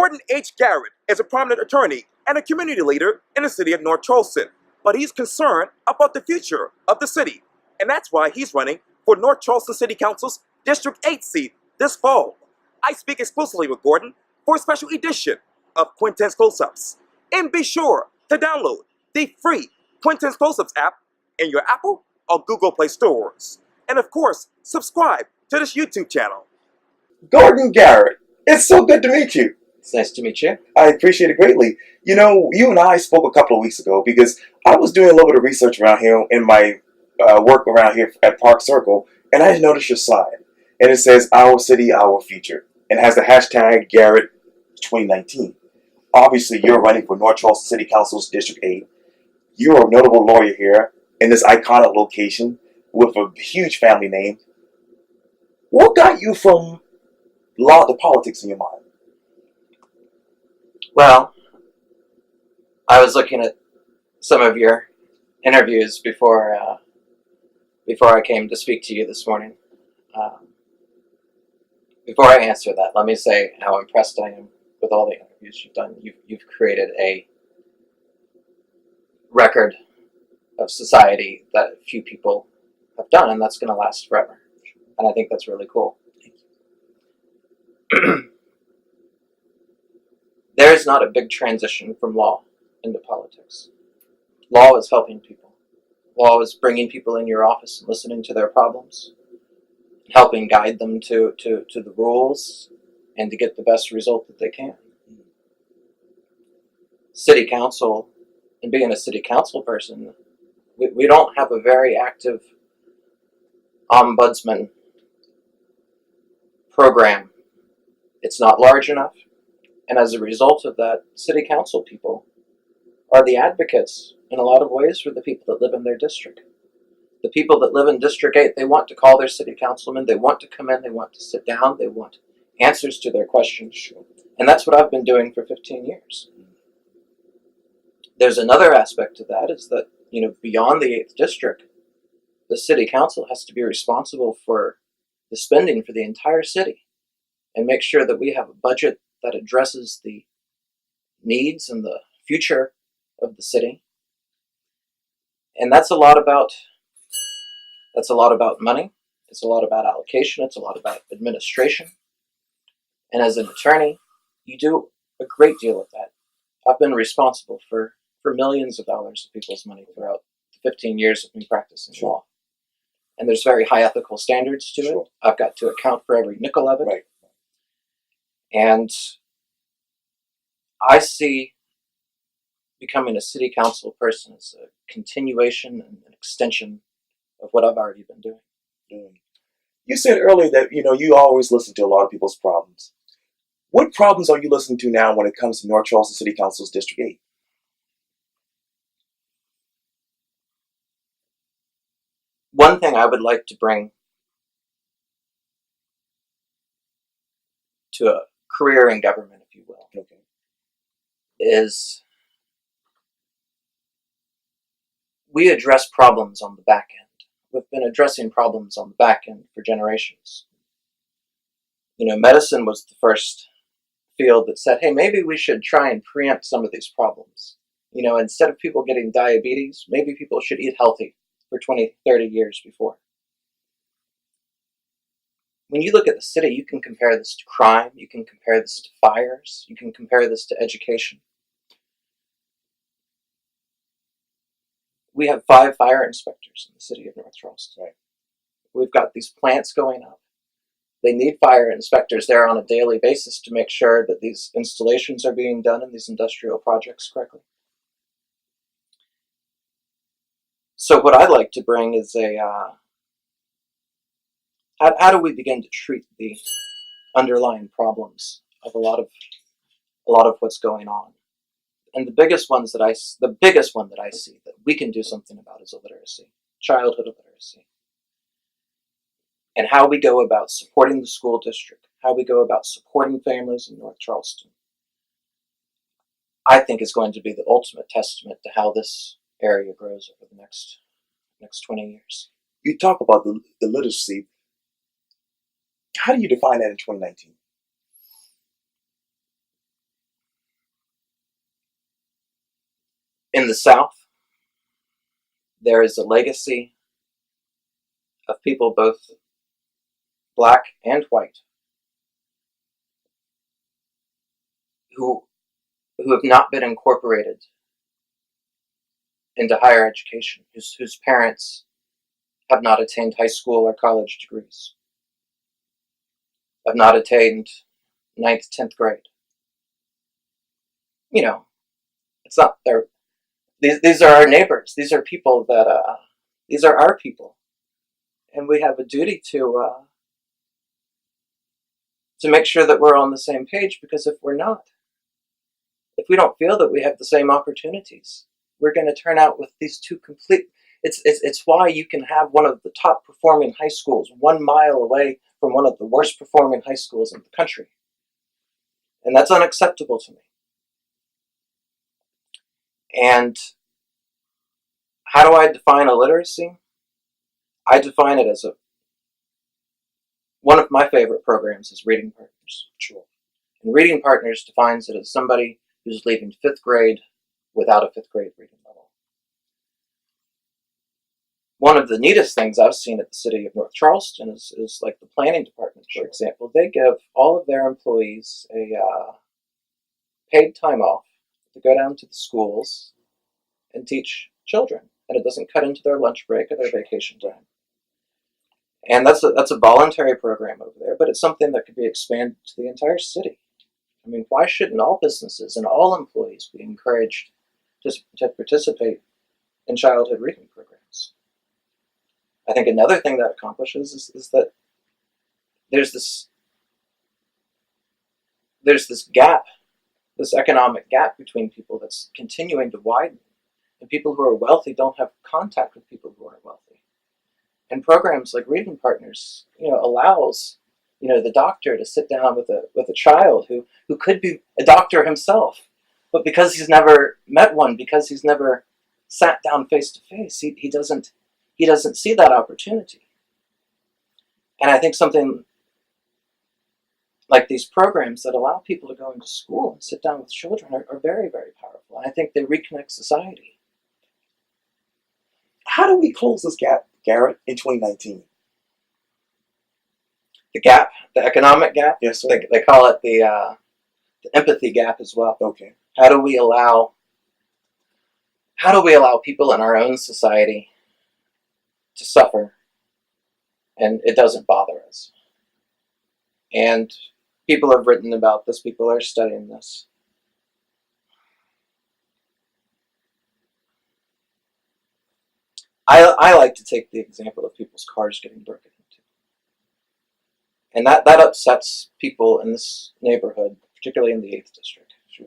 Gordon H. Garrett is a prominent attorney and a community leader in the city of North Charleston, but he's concerned about the future of the city, and that's why he's running for North Charleston City Council's District 8 seat this fall. I speak exclusively with Gordon for a special edition of Quintin's Close-Ups. And be sure to download the free Quintin's Close-Ups app in your Apple or Google Play stores. And of course, subscribe to this YouTube channel. Gordon Garrett, it's so good to meet you. It's nice to meet you. I appreciate it greatly. You know, you and I spoke a couple of weeks ago because I was doing a little bit of research around here in my work around here at Park Circle, and I noticed your sign. And it says, "Our City, Our Future," and has the hashtag Garrett 2019. Obviously, you're running for North Charleston City Council's District 8. You're a notable lawyer here in this iconic location with a huge family name. What got you from law to politics in your mind? Well, I was looking at some of your interviews before I came to speak to you this morning. Before I answer that, let me say how impressed I am with all the interviews you've done. You've created a record of society that few people have done, and that's going to last forever. And I think that's really cool. There's not a big transition from law into politics. Law is helping people. Law is bringing people in your office and listening to their problems, helping guide them to the rules and to get the best result that they can. City council, and being a city council person, we don't have a very active ombudsman program. It's not large enough. And as a result of that, city council people are the advocates in a lot of ways for the people that live in their district. The people that live in District 8, they want to call their city councilman, they want to come in, they want to sit down, they want answers to their questions. And that's what I've been doing for 15 years. There's another aspect to that, is that, beyond the 8th district, the city council has to be responsible for the spending for the entire city and make sure that we have a budget that addresses the needs and the future of the city. And that's a lot about money. It's a lot about allocation. It's a lot about administration. And as an attorney, you do a great deal of that. I've been responsible for millions of dollars of people's money throughout the 15 years of me practicing law. And there's very high ethical standards to it. I've got to account for every nickel of it. Right. And I see becoming a city council person as a continuation and an extension of what I've already been doing. You said earlier that, you always listen to a lot of people's problems. What problems are you listening to now when it comes to North Charleston City Council's District 8? One thing I would like to bring to a career in government, if you will, is we address problems on the back end. We've been addressing problems on the back end for generations. Medicine was the first field that said, hey, maybe we should try and preempt some of these problems. Instead of people getting diabetes, maybe people should eat healthy for 20, 30 years before. When you look at the city, you can compare this to crime, you can compare this to fires, you can compare this to education. We have 5 fire inspectors in the city of North Charleston. Right. We've got these plants going up. They need fire inspectors there on a daily basis to make sure that these installations are being done in these industrial projects correctly. So what I'd like to bring is how do we begin to treat the underlying problems of a lot of what's going on? And the biggest one that I see that we can do something about is illiteracy, childhood illiteracy. And how we go about supporting the school district, how we go about supporting families in North Charleston, I think is going to be the ultimate testament to how this area grows over the next 20 years. You talk about the literacy. How do you define that in 2019? In the South, there is a legacy of people, both black and white, who have not been incorporated into higher education, whose parents have not attained high school or college degrees, have not attained 9th, 10th grade. You know, it's not their. These are our neighbors. These are people that. These are our people, and we have a duty to make sure that we're on the same page. Because if we're not, if we don't feel that we have the same opportunities, we're going to turn out with these two complete. It's why you can have one of the top performing high schools 1 mile away from one of the worst performing high schools in the country, and that's unacceptable to me. And how do I define illiteracy? I define it as one of my favorite programs is Reading Partners. Sure. And Reading Partners defines it as somebody who's leaving 5th grade without a 5th grade reading level. One of the neatest things I've seen at the City of North Charleston is like the planning department, for example. They give all of their employees a paid time off to go down to the schools and teach children, and it doesn't cut into their lunch break or their vacation time. And that's a voluntary program over there, but it's something that could be expanded to the entire city. I mean, why shouldn't all businesses and all employees be encouraged to participate in childhood reading programs? I think another thing that accomplishes is that there's this gap, this economic gap between people that's continuing to widen. And people who are wealthy don't have contact with people who aren't wealthy. And programs like Reading Partners, allows, the doctor to sit down with a child who could be a doctor himself, but because he's never met one, because he's never sat down face to face, he doesn't see that opportunity. And I think something like these programs that allow people to go into school and sit down with children are very, very powerful. And I think they reconnect society. How do we close this gap, Garrett, in 2019? The gap, the economic gap. Yes, sir. They call it the empathy gap as well. Okay. How do we allow people in our own society to suffer, and it doesn't bother us? And people have written about this. People are studying this. I like to take the example of people's cars getting broken into. And that upsets people in this neighborhood, particularly in the 8th District. Sure.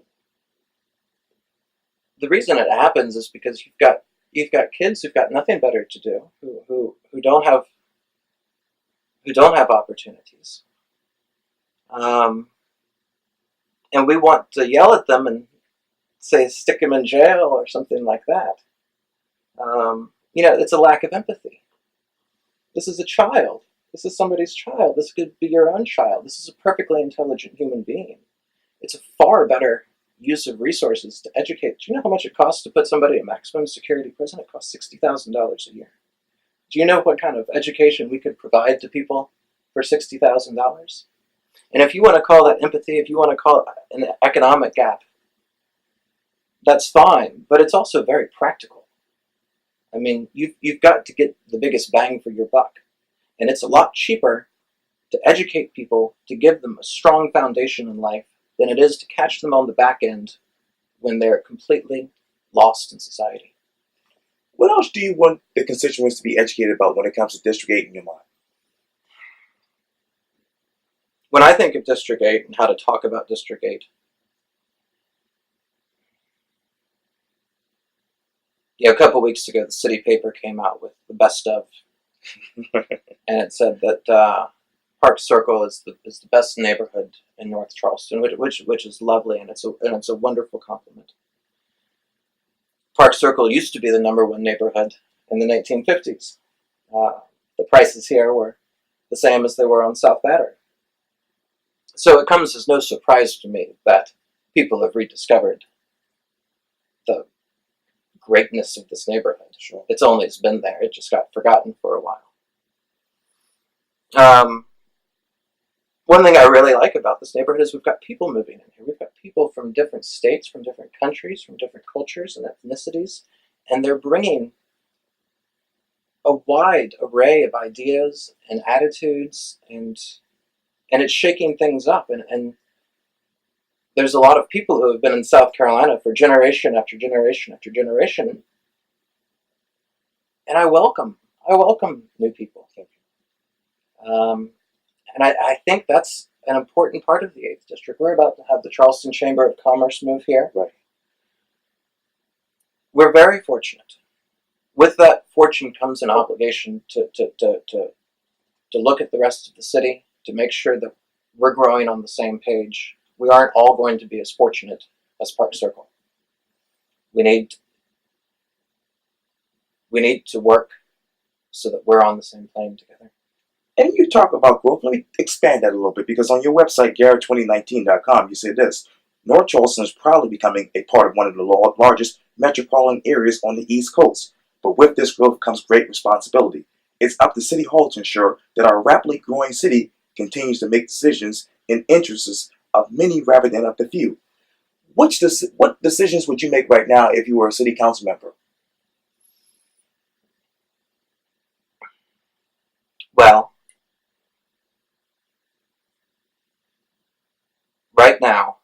The reason it happens is because you've got kids who've got nothing better to do, who don't have opportunities. And we want to yell at them and say, stick them in jail or something like that. It's a lack of empathy. This is a child. This is somebody's child. This could be your own child. This is a perfectly intelligent human being. It's a far better use of resources to educate. Do you know how much it costs to put somebody in maximum security prison? It costs $60,000 a year. Do you know what kind of education we could provide to people for $60,000? And if you want to call that empathy, if you want to call it an economic gap, that's fine, but it's also very practical. I mean, you've got to get the biggest bang for your buck. And it's a lot cheaper to educate people, to give them a strong foundation in life, than it is to catch them on the back end when they're completely lost in society. What else do you want the constituents to be educated about when it comes to District 8 in your mind? When I think of District 8 and how to talk about District 8, a couple weeks ago, the city paper came out with the best of, and it said that Park Circle is the best neighborhood in North Charleston, which is lovely, and it's a wonderful compliment. Park Circle used to be the #1 neighborhood in the 1950s. The prices here were the same as they were on South Battery. So it comes as no surprise to me that people have rediscovered the greatness of this neighborhood. Sure. It's always been there. It just got forgotten for a while. One thing I really like about this neighborhood is we've got people moving in here. We've got people from different states, from different countries, from different cultures and ethnicities, and they're bringing a wide array of ideas and attitudes, and it's shaking things up. And there's a lot of people who have been in South Carolina for generation after generation after generation, and I welcome new people. And I think that's an important part of the 8th District. We're about to have the Charleston Chamber of Commerce move here. Right. We're very fortunate. With that fortune comes an obligation to look at the rest of the city, to make sure that we're growing on the same page. We aren't all going to be as fortunate as Park Circle. We need to work so that we're on the same plane together. And you talk about growth. Let me expand that a little bit, because on your website, Garrett2019.com, you say this: North Charleston is proudly becoming a part of one of the largest metropolitan areas on the East Coast. But with this growth comes great responsibility. It's up to City Hall to ensure that our rapidly growing city continues to make decisions in interests of many rather than of the few. What decisions would you make right now if you were a city council member? Well, right now,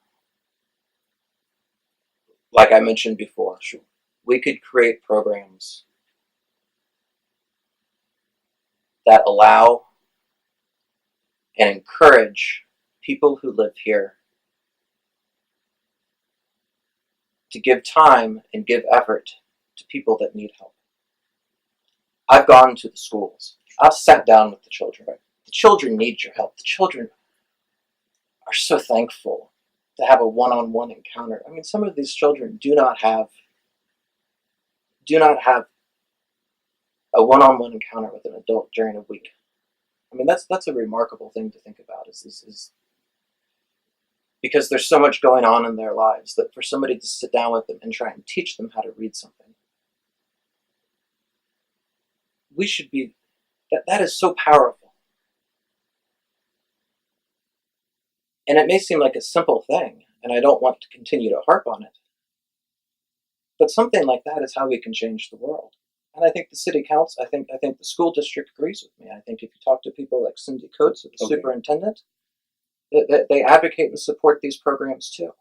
like I mentioned before, we could create programs that allow and encourage people who live here to give time and give effort to people that need help. I've gone to the schools. I've sat down with the children. The children need your help. The children are so thankful to have a one-on-one encounter. I mean, some of these children do not have a one-on-one encounter with an adult during a week. I mean, that's a remarkable thing to think about, is because there's so much going on in their lives that for somebody to sit down with them and try and teach them how to read something, we should be, that is so powerful. And it may seem like a simple thing, and I don't want to continue to harp on it, but something like that is how we can change the world. And I think the city council, I think the school district agrees with me. I think if you talk to people like Cindy Coates, the superintendent, they advocate and support these programs too.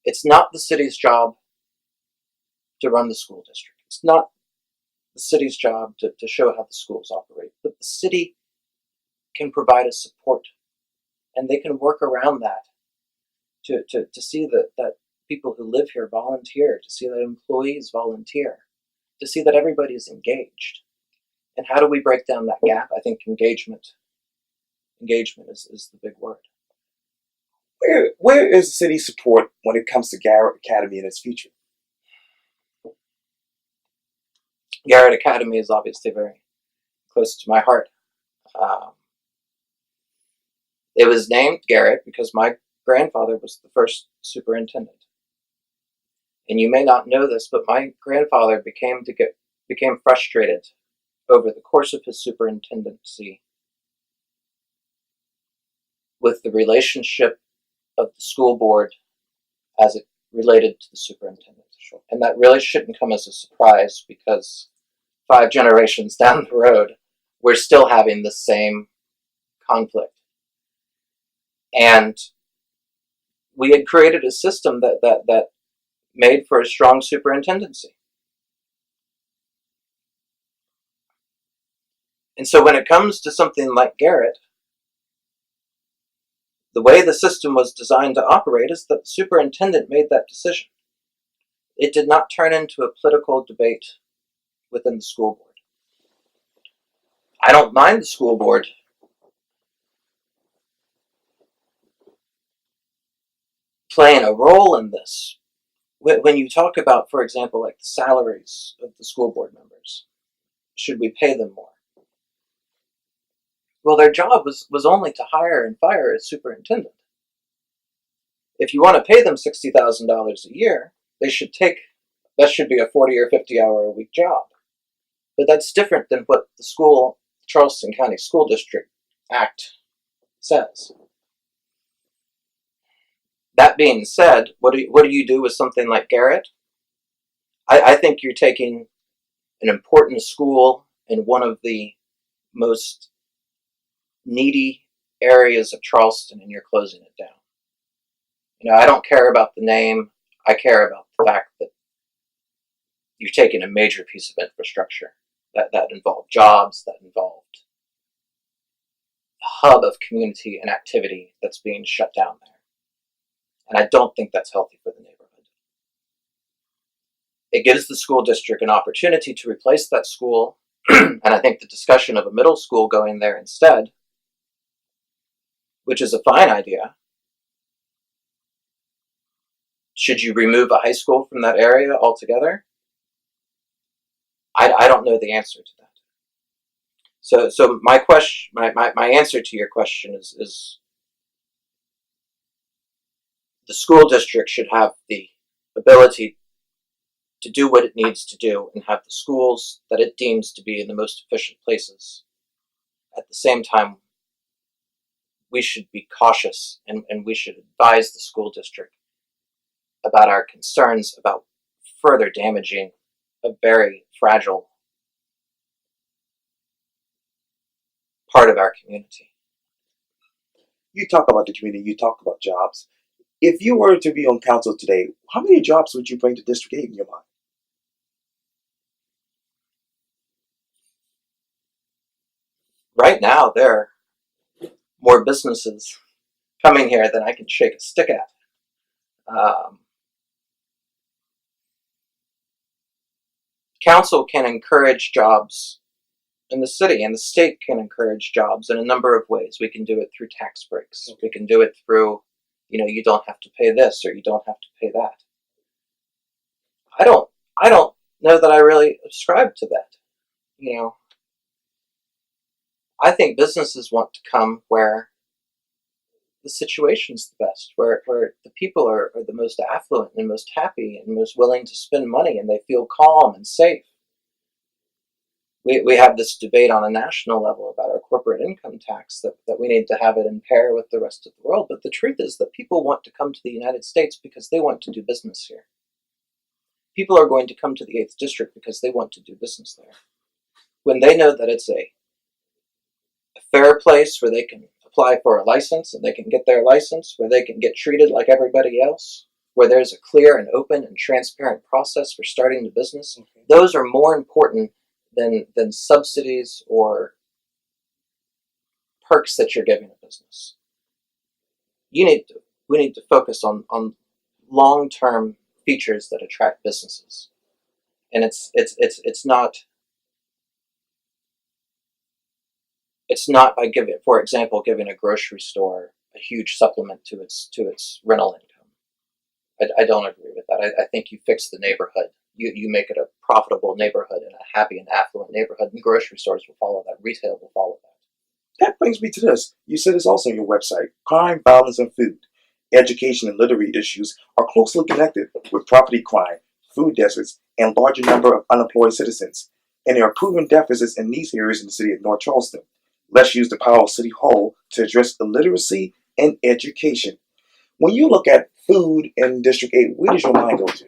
It's not the city's job to run the school district. It's not the city's job to show how the schools operate, but the city can provide a support, and they can work around that to see that people who live here volunteer, to see that employees volunteer, to see that everybody is engaged. And how do we break down that gap? I think engagement is the big word. Where is city support when it comes to Garrett Academy and its future? Garrett Academy is obviously very close to my heart. It was named Garrett because my grandfather was the first superintendent. And you may not know this, but my grandfather became frustrated over the course of his superintendency with the relationship of the school board as it related to the superintendent. And that really shouldn't come as a surprise, because 5 generations down the road, we're still having the same conflict. And we had created a system that made for a strong superintendency. And so when it comes to something like Garrett, the way the system was designed to operate is that the superintendent made that decision. It did not turn into a political debate within the school board. I don't mind the school board playing a role in this. When you talk about, for example, like the salaries of the school board members, should we pay them more? Well, their job was only to hire and fire a superintendent. If you want to pay them $60,000 a year, they should take That should be a 40 or 50-hour a week job. But that's different than what the Charleston County School District Act says. That being said, what do you do with something like Garrett? I think you're taking an important school in one of the most needy areas of Charleston and you're closing it down. You know, I don't care about the name. I care about the fact that you're taking a major piece of infrastructure that involved jobs, that involved a hub of community and activity that's being shut down there. And I don't think that's healthy for the neighborhood. It gives the school district an opportunity to replace that school, and I think the discussion of a middle school going there instead, which is a fine idea. Should you remove a high school from that area altogether? I don't know the answer to that. So my question, my answer to your question is the school district should have the ability to do what it needs to do and have the schools that it deems to be in the most efficient places. At the same time, we should be cautious and we should advise the school district about our concerns about further damaging a very fragile part of our community. You talk about the community, you talk about jobs. If you were to be on council today, how many jobs would you bring to District 8 in your mind? Right now, there are more businesses coming here than I can shake a stick at. Council can encourage jobs in the city, and the state can encourage jobs in a number of ways. We can do it through tax breaks. We can do it through, you don't have to pay this or you don't have to pay that. I don't know that I really subscribe to that. I think businesses want to come where the situation's the best, where the people are the most affluent and most happy and most willing to spend money and they feel calm and safe. We have this debate on a national level about our corporate income tax, that we need to have it in pair with the rest of the world. But the truth is that people want to come to the United States because they want to do business here. People are going to come to the 8th District because they want to do business there. When they know that it's a fair place where they can apply for a license and they can get their license, where they can get treated like everybody else, where there's a clear and open and transparent process for starting the business, those are more important than subsidies or perks that you're giving a business. We need to focus on long-term features that attract businesses, and it's not by giving, for example, giving a grocery store a huge supplement to its rental income. I don't agree with that. I think you fix the neighborhood. You make it a profitable neighborhood and a happy and affluent neighborhood, and grocery stores will follow that. Retail will follow that. That brings me to this. You said this also on your website. Crime, violence, and food. Education and literacy issues are closely connected with property crime, food deserts, and larger number of unemployed citizens. And there are proven deficits in these areas in the city of North Charleston. Let's use the power of City Hall to address illiteracy and education. When you look at food in District 8, where does your mind go to?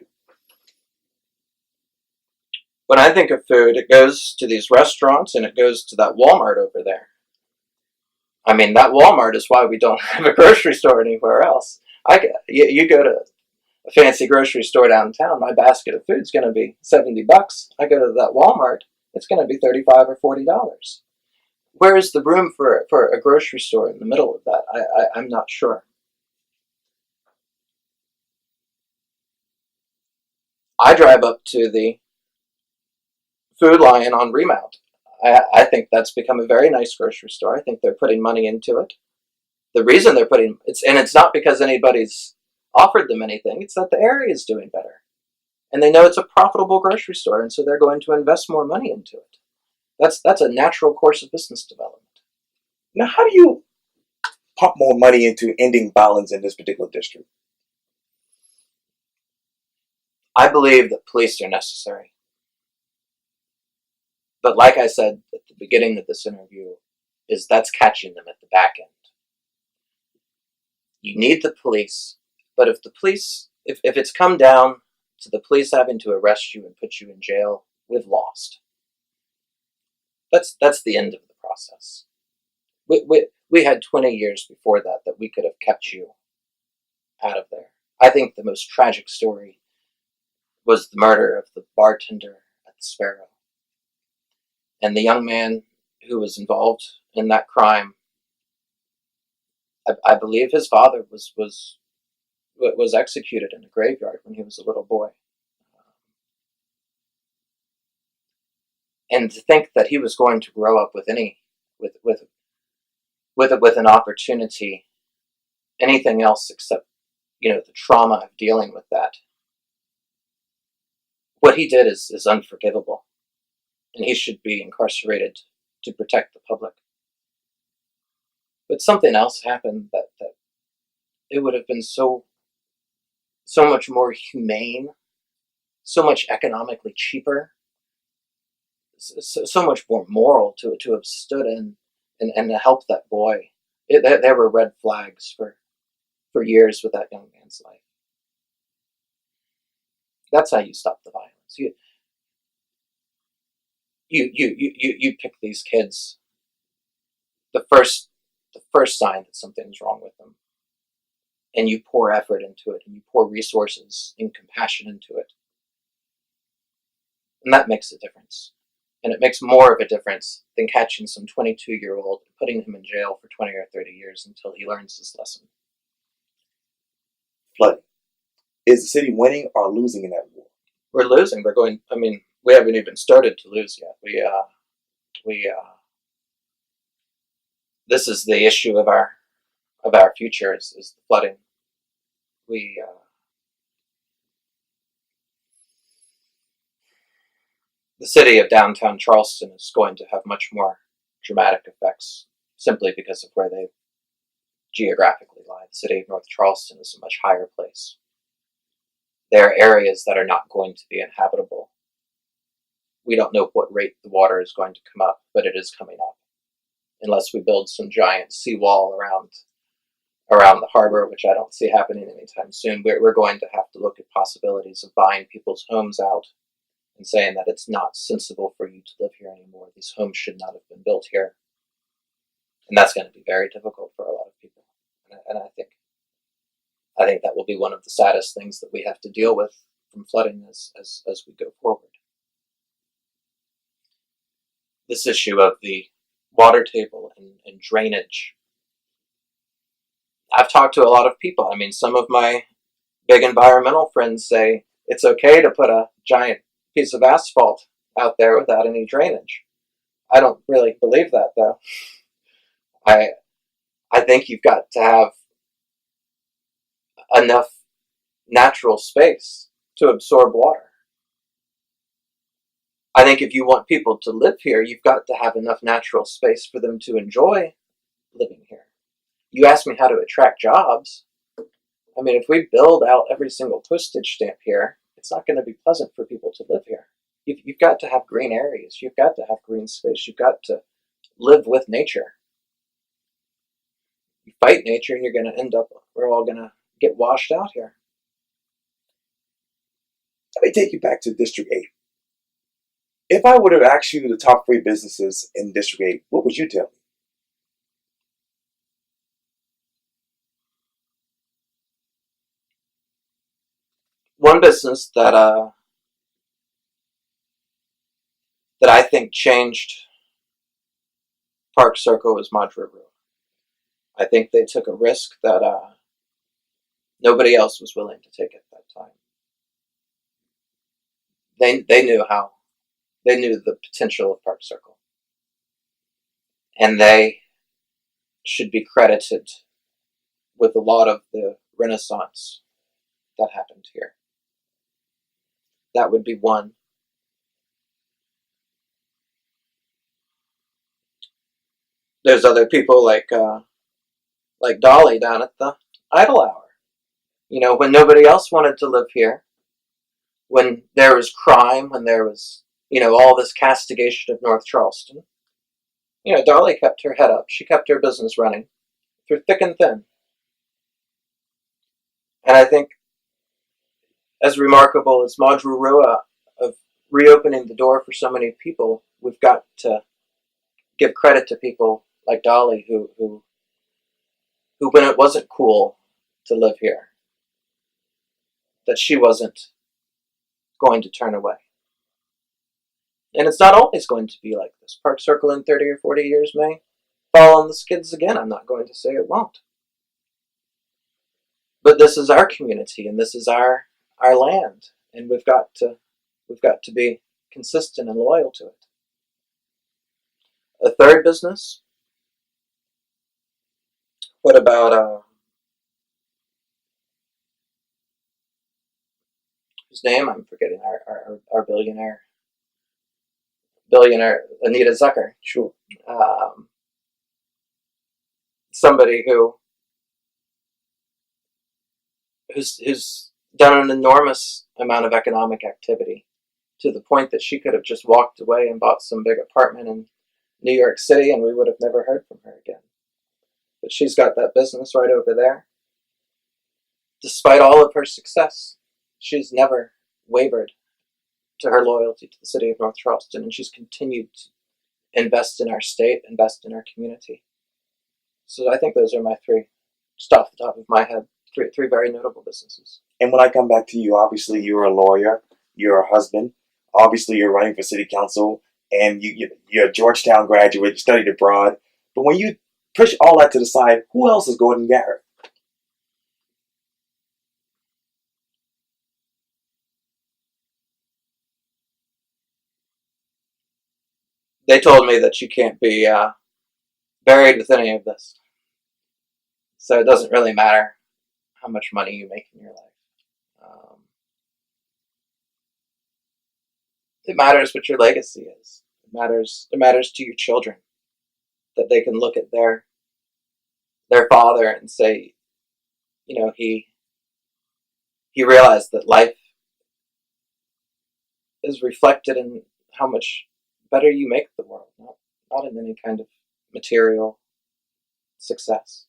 When I think of food, it goes to these restaurants and it goes to that Walmart over there. I mean, that Walmart is why we don't have a grocery store anywhere else. You go to a fancy grocery store downtown, my basket of food is going to be $70. I go to that Walmart, it's going to be $35 or $40. Where is the room for a grocery store in the middle of that? I'm not sure. I drive up to the Food Lion on Remount. I think that's become a very nice grocery store. I think they're putting money into it. The reason they're putting it's not because anybody's offered them anything. It's that the area is doing better, and they know it's a profitable grocery store, and so they're going to invest more money into it. That's a natural course of business development. Now, how do you pump more money into ending violence in this particular district? I believe that police are necessary. But like I said at the beginning of this interview, that's catching them at the back end. You need the police, but if it's come down to the police having to arrest you and put you in jail, we've lost. That's the end of the process. We had 20 years before that we could have kept you out of there. I think the most tragic story was the murder of the bartender at the Sparrow. And the young man who was involved in that crime, I believe his father was executed in a graveyard when he was a little boy. And to think that he was going to grow up with an opportunity, anything else except, the trauma of dealing with that. What he did is unforgivable, and he should be incarcerated to protect the public. But something else happened that it would have been so much more humane, so much economically cheaper, so much more moral to have stood in and to help that boy. There were red flags for years with that young man's life. That's how you stop the violence. You pick these kids. The first sign that something's wrong with them, and you pour effort into it, and you pour resources and compassion into it, and that makes a difference. And it makes more of a difference than catching some 22-year-old and putting him in jail for 20 or 30 years until he learns his lesson. Flooding. Is the city winning or losing in that war? We're losing. We haven't even started to lose yet. This is the issue of our future is the flooding. The city of downtown Charleston is going to have much more dramatic effects simply because of where they geographically lie. The city of North Charleston is a much higher place. There are areas that are not going to be inhabitable. We don't know what rate the water is going to come up, but it is coming up. Unless we build some giant seawall around the harbor, which I don't see happening anytime soon, we're going to have to look at possibilities of buying people's homes out and saying that it's not sensible for you to live here anymore. These homes should not have been built here. And that's going to be very difficult for a lot of people. And I think that will be one of the saddest things that we have to deal with from flooding as we go forward. This issue of the water table and drainage. I've talked to a lot of people. Some of my big environmental friends say it's okay to put a giant piece of asphalt out there without any drainage. I don't really believe that, though. I think you've got to have enough natural space to absorb water. I think if you want people to live here, you've got to have enough natural space for them to enjoy living here. You ask me how to attract jobs. If we build out every single postage stamp here, it's not going to be pleasant for people to live here. You've got to have green areas. You've got to have green space. You've got to live with nature. You fight nature and we're all going to get washed out here. Let me take you back to District 8. If I would have asked you the top 3 businesses in District 8, what would you tell me? One business that I think changed Park Circle was Madra Brew. I think they took a risk that nobody else was willing to take at that time. They knew how. They knew the potential of Park Circle. And they should be credited with a lot of the renaissance that happened here. That would be one. There's other people like Dolly down at the Idle Hour. When nobody else wanted to live here, when there was crime, when there was, all this castigation of North Charleston, Dolly kept her head up. She kept her business running through thick and thin. And I think, as remarkable as Madru Rua of reopening the door for so many people, we've got to give credit to people like Dolly who when it wasn't cool to live here, that she wasn't going to turn away. And it's not always going to be like this. Park Circle in 30 or 40 years may fall on the skids again. I'm not going to say it won't. But this is our community, and this is our land, and we've got to be consistent and loyal to it. A third business. What about whose name I'm forgetting? Our billionaire Anita Zucker. Sure. Somebody who's done an enormous amount of economic activity to the point that she could have just walked away and bought some big apartment in New York City and we would have never heard from her again. But she's got that business right over there. Despite all of her success, she's never wavered to her loyalty to the city of North Charleston, and she's continued to invest in our state, invest in our community. So I think those are my three, just off the top of my head, three very notable businesses. And when I come back to you, obviously you're a lawyer, you're a husband, obviously you're running for city council, and you're a Georgetown graduate, you studied abroad. But when you push all that to the side, who else is Gordon Garrett? They told me that you can't be buried with any of this. So it doesn't really matter how much money you make in your life. It matters what your legacy is. It matters to your children that they can look at their father and say, he realized that life is reflected in how much better you make the world, not in any kind of material success.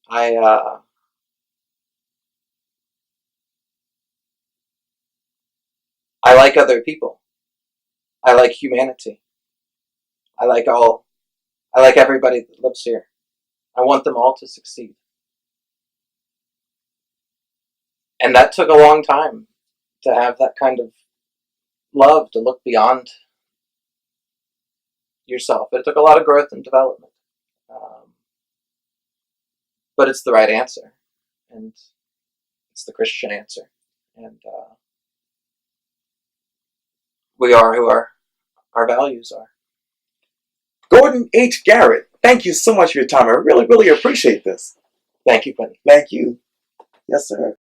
I like other people. I like humanity. I like everybody that lives here. I want them all to succeed. And that took a long time to have that kind of love, to look beyond yourself. It took a lot of growth and development. But it's the right answer. And it's the Christian answer. And we are who our values are. Gordon H. Garrett, thank you so much for your time. I really, really appreciate this. Thank you, Quintin. Thank you. Yes, sir.